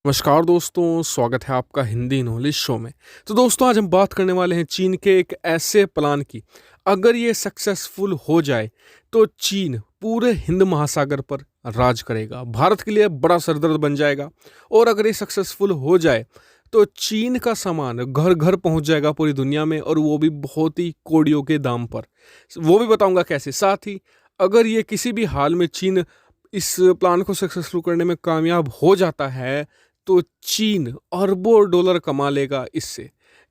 नमस्कार दोस्तों, स्वागत है आपका हिंदी नॉलेज शो में। तो दोस्तों, आज हम बात करने वाले हैं चीन के एक ऐसे प्लान की। अगर ये सक्सेसफुल हो जाए तो चीन पूरे हिंद महासागर पर राज करेगा, भारत के लिए बड़ा सरदर्द बन जाएगा। और अगर ये सक्सेसफुल हो जाए तो चीन का सामान घर घर पहुंच जाएगा पूरी दुनिया में, और वो भी बहुत ही कौड़ियों के दाम पर। वो भी बताऊंगा कैसे। साथ ही अगर ये किसी भी हाल में चीन इस प्लान को सक्सेसफुल करने में कामयाब हो जाता है तो चीन अरबों डॉलर कमा लेगा इससे।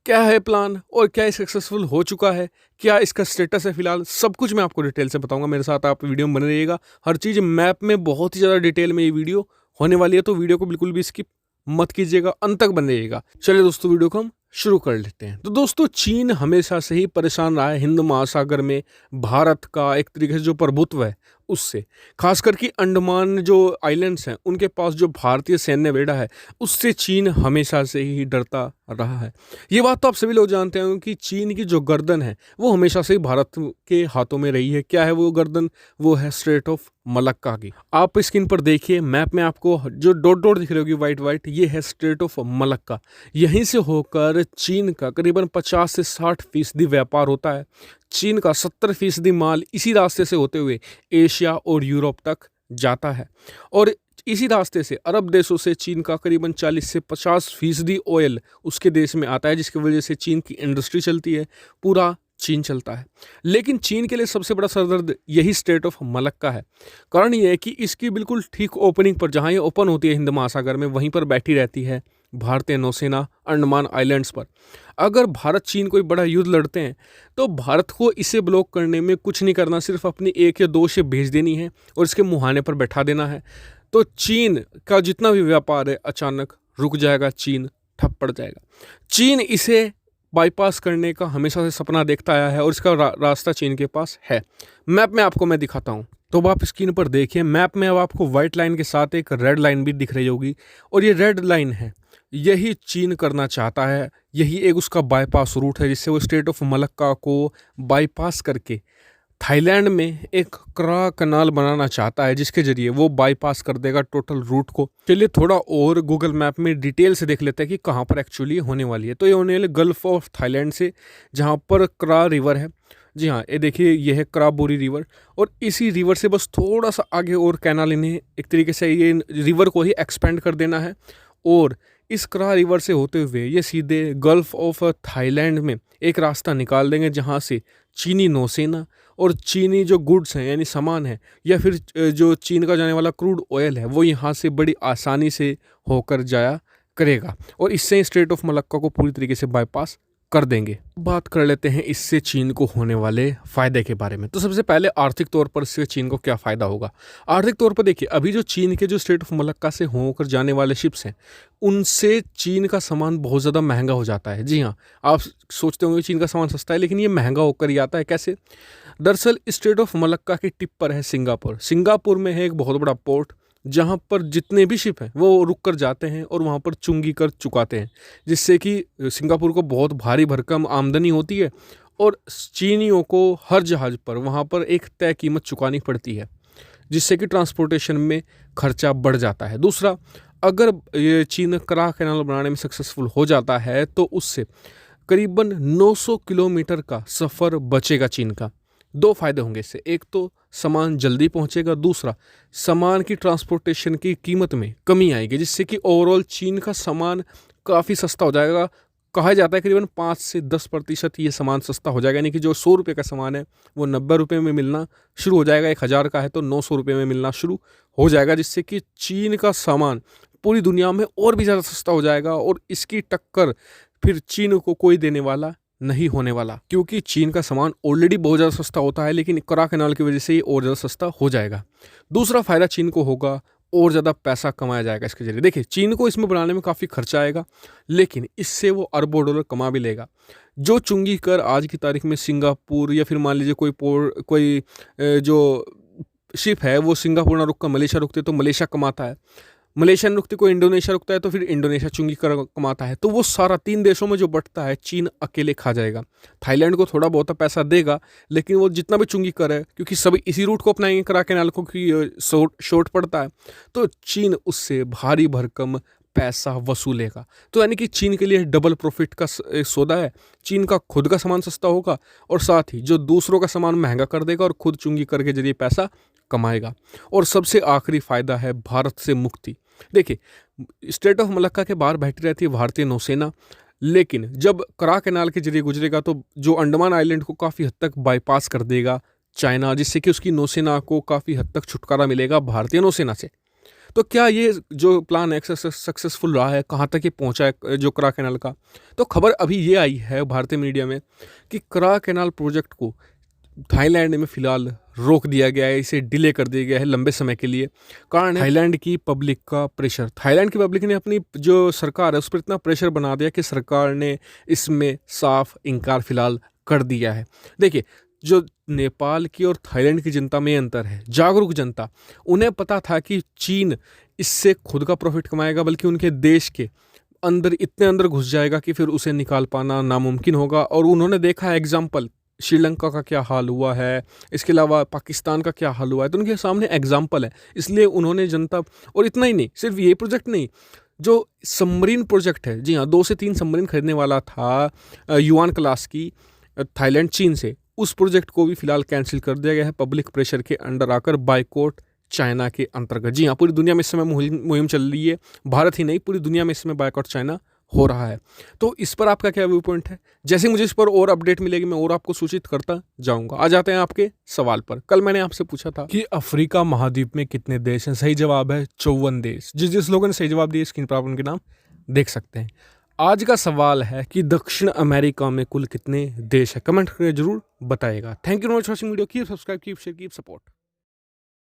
क्या है प्लान और क्या ये सक्सेसफुल हो चुका है, क्या इसका स्टेटस है फिलहाल, सब कुछ मैं आपको डिटेल से बताऊंगा। मेरे साथ आप वीडियो में बने रहिएगा। हर चीज़ मैप में बहुत ही ज़्यादा डिटेल में ये वीडियो होने वाली है, तो वीडियो को बिल्कुल भी स्किप मत कीजिएगा, अंत तक बने रहिएगा। चलिए दोस्तों, वीडियो को हम शुरू कर लेते हैं। तो दोस्तों, चीन हमेशा से ही परेशान रहा है हिंद महासागर में भारत का एक तरीके से जो प्रभुत्व है उससे। खास करके अंडमान जो आइलैंड्स हैं उनके पास जो भारतीय सैन्य बेड़ा है उससे चीन हमेशा से ही डरता रहा है। ये बात तो आप सभी लोग जानते हैं कि चीन की जो गर्दन है वो हमेशा से ही भारत के हाथों में रही है। क्या है वो गर्दन? वो है स्ट्रेट ऑफ मलक्का की। आप स्क्रीन पर देखिए, मैप में आपको जो डॉट डॉट दिख रही होगी वाइट वाइट, ये है स्ट्रेट ऑफ मलक्का। यहीं से होकर चीन का करीबन 50 से 60% व्यापार होता है। चीन का 70% माल इसी रास्ते से होते हुए एशिया और यूरोप तक जाता है, और इसी रास्ते से अरब देशों से चीन का करीबन 40 से 50% ऑयल उसके देश में आता है, जिसकी वजह से चीन की इंडस्ट्री चलती है, पूरा चीन चलता है। लेकिन चीन के लिए सबसे बड़ा सरदर्द यही स्ट्रेट ऑफ मलक्का है। कारण ये है कि इसकी बिल्कुल ठीक ओपनिंग पर, जहाँ ये ओपन होती है हिंद महासागर में, वहीं पर बैठी रहती है भारतीय नौसेना अंडमान आइलैंड्स पर। अगर भारत चीन कोई बड़ा युद्ध लड़ते हैं तो भारत को इसे ब्लॉक करने में कुछ नहीं करना, सिर्फ अपनी 1 या 2 शिप भेज देनी है और इसके मुहाने पर बैठा देना है। तो चीन का जितना भी व्यापार है अचानक रुक जाएगा, चीन ठप पड़ जाएगा। चीन इसे बाईपास करने का हमेशा से सपना देखता आया है और इसका रास्ता चीन के पास है। मैप में आपको मैं दिखाता हूँ। तो अब आप स्क्रीन पर देखिए, मैप में अब आपको व्हाइट लाइन के साथ एक रेड लाइन भी दिख रही होगी, और ये रेड लाइन है, यही चीन करना चाहता है। यही एक उसका बाईपास रूट है, जिससे वो स्ट्रेट ऑफ मलक्का को बाईपास करके थाईलैंड में एक क्रा कनाल बनाना चाहता है, जिसके जरिए वो बाईपास कर देगा टोटल रूट को। चलिए थोड़ा और गूगल मैप में डिटेल से देख लेते हैं कि कहाँ पर एक्चुअली होने वाली है। तो ये होने वाले गल्फ ऑफ थाईलैंड से, जहाँ पर क्रा रिवर है। जी हाँ, ये देखिए, ये है क्राबोरी रिवर, और इसी रिवर से बस थोड़ा सा आगे और कैनाल इन्हें एक तरीके से ये रिवर को ही एक्सपेंड कर देना है, और इस क्रा रिवर से होते हुए ये सीधे गल्फ ऑफ थाईलैंड में एक रास्ता निकाल देंगे, जहाँ से चीनी नौसेना और चीनी जो गुड्स हैं यानी सामान है, या फिर जो चीन का जाने वाला क्रूड ऑयल है, वो यहाँ से बड़ी आसानी से होकर जाया करेगा, और इससे स्ट्रेट ऑफ मलक्का को पूरी तरीके से बाईपास कर देंगे। बात कर लेते हैं इससे चीन को होने वाले फायदे के बारे में। तो सबसे पहले आर्थिक तौर पर इससे चीन को क्या फ़ायदा होगा। आर्थिक तौर पर देखिए, अभी जो चीन के जो स्ट्रेट ऑफ मलक्का से होकर जाने वाले शिप्स हैं, उनसे चीन का सामान बहुत ज़्यादा महंगा हो जाता है। जी हाँ, आप सोचते होंगे चीन का सामान सस्ता है, लेकिन ये महंगा होकर ही आता है। कैसे? दरअसल स्ट्रेट ऑफ मलक्का की टिप पर है सिंगापुर। सिंगापुर में है एक बहुत बड़ा पोर्ट, जहाँ पर जितने भी शिप हैं वो रुक कर जाते हैं और वहाँ पर चुंगी कर चुकाते हैं, जिससे कि सिंगापुर को बहुत भारी भरकम आमदनी होती है, और चीनियों को हर जहाज़ पर वहाँ पर एक तय कीमत चुकानी पड़ती है, जिससे कि ट्रांसपोर्टेशन में खर्चा बढ़ जाता है। दूसरा, अगर ये चीन क्रा कैनाल बनाने में सक्सेसफुल हो जाता है तो उससे करीबन 900 किलोमीटर का सफ़र बचेगा चीन का। 2 फायदे होंगे इससे। एक तो सामान जल्दी पहुंचेगा, दूसरा सामान की ट्रांसपोर्टेशन की कीमत में कमी आएगी, जिससे कि ओवरऑल चीन का सामान काफ़ी सस्ता हो जाएगा। कहा जाता है करीबन 5 से 10% ये सामान सस्ता हो जाएगा, यानी कि जो 100 रुपये का सामान है वो 90 रुपये में मिलना शुरू हो जाएगा। 1000 का है तो 900 रुपये में मिलना शुरू हो जाएगा, जिससे कि चीन का सामान पूरी दुनिया में और भी ज़्यादा सस्ता हो जाएगा, और इसकी टक्कर फिर चीन को कोई देने वाला नहीं होने वाला, क्योंकि चीन का सामान ऑलरेडी बहुत ज़्यादा सस्ता होता है, लेकिन क्रा कैनाल की वजह से ये और ज़्यादा सस्ता हो जाएगा। दूसरा फ़ायदा चीन को होगा, और ज़्यादा पैसा कमाया जाएगा इसके जरिए। देखिए, चीन को इसमें बनाने में काफ़ी खर्चा आएगा, लेकिन इससे वो अरबों डॉलर कमा भी लेगा। जो चुंगी कर आज की तारीख में सिंगापुर, या फिर मान लीजिए कोई जो शिप है वो सिंगापुर ना रुक कर मलेशिया रुकते तो मलेशिया कमाता है, मलेशियन रुकती को इंडोनेशिया रुकता है तो फिर इंडोनेशिया चुंगी कमाता है। तो वो सारा 3 देशों में जो बंटता है चीन अकेले खा जाएगा। थाईलैंड को थोड़ा बहुत पैसा देगा, लेकिन वो जितना भी चुंगी करे, क्योंकि सभी इसी रूट को अपनाएंगे करा कैनाल को, क्योंकि शॉर्ट पड़ता है, तो चीन उससे भारी भरकम पैसा वसूलेगा। तो यानी कि चीन के लिए डबल प्रॉफिट का एक सौदा है। चीन का खुद का सामान सस्ता होगा और साथ ही जो दूसरों का सामान महंगा कर देगा और खुद चुंगी करके जरिए पैसा कमाएगा। और सबसे आखिरी फायदा है भारत से मुक्ति। देखिए, स्ट्रेट ऑफ मलक्का के बाहर बैठी रहती है भारतीय नौसेना, लेकिन जब करा कैनाल के जरिए गुजरेगा तो जो अंडमान आइलैंड को काफ़ी हद तक बाईपास कर देगा चाइना, जिससे कि उसकी नौसेना को काफ़ी हद तक छुटकारा मिलेगा भारतीय नौसेना से। तो क्या ये जो प्लान है सक्सेसफुल रहा है? कहाँ तक ये पहुँचा है जो करा कैनाल का? तो खबर अभी ये आई है भारतीय मीडिया में कि करा कैनाल प्रोजेक्ट को थाईलैंड में फ़िलहाल रोक दिया गया है, इसे डिले कर दिया गया है लंबे समय के लिए। कारण है थाईलैंड की पब्लिक का प्रेशर। थाईलैंड की पब्लिक ने अपनी जो सरकार है उस पर इतना प्रेशर बना दिया कि सरकार ने इसमें साफ इनकार फ़िलहाल कर दिया है। देखिए, जो नेपाल की और थाईलैंड की जनता में अंतर है, जागरूक जनता, उन्हें पता था कि चीन इससे खुद का प्रॉफिट कमाएगा, बल्कि उनके देश के अंदर इतने अंदर घुस जाएगा कि फिर उसे निकाल पाना नामुमकिन होगा। और उन्होंने देखा है एग्जाम्पल, श्रीलंका का क्या हाल हुआ है, इसके अलावा पाकिस्तान का क्या हाल हुआ है, तो उनके सामने एग्जाम्पल है। इसलिए उन्होंने जनता, और इतना ही नहीं, सिर्फ ये प्रोजेक्ट नहीं, जो सबमरीन प्रोजेक्ट है, जी हाँ, 2 से 3 सबमरीन खरीदने वाला था युआन क्लास की थाईलैंड चीन से, उस प्रोजेक्ट को भी फिलहाल कैंसिल कर दिया गया है पब्लिक प्रेशर के अंडर आकर, बाइकॉट चाइना के अंतर्गत। जी हाँ, पूरी दुनिया में इस समय मुहिम चल रही है, भारत ही नहीं पूरी दुनिया में इस समय बाइकॉट चाइना हो रहा है। तो इस पर आपका क्या व्यू पॉइंट है? जैसे मुझे इस पर और अपडेट मिलेगी मैं और आपको सूचित करता जाऊंगा। आ जाते हैं आपके सवाल पर। कल मैंने आपसे पूछा था कि अफ्रीका महाद्वीप में कितने देश हैं? सही जवाब है 54 देश। जिस लोगों ने सही जवाब दिया स्क्रीन पर आप उनके नाम देख सकते हैं। आज का सवाल है कि दक्षिण अमेरिका में कुल कितने देश हैं? कमेंट करके जरूर बताइएगा। Thank you for watching video. Keep subscribe, keep share, keep support.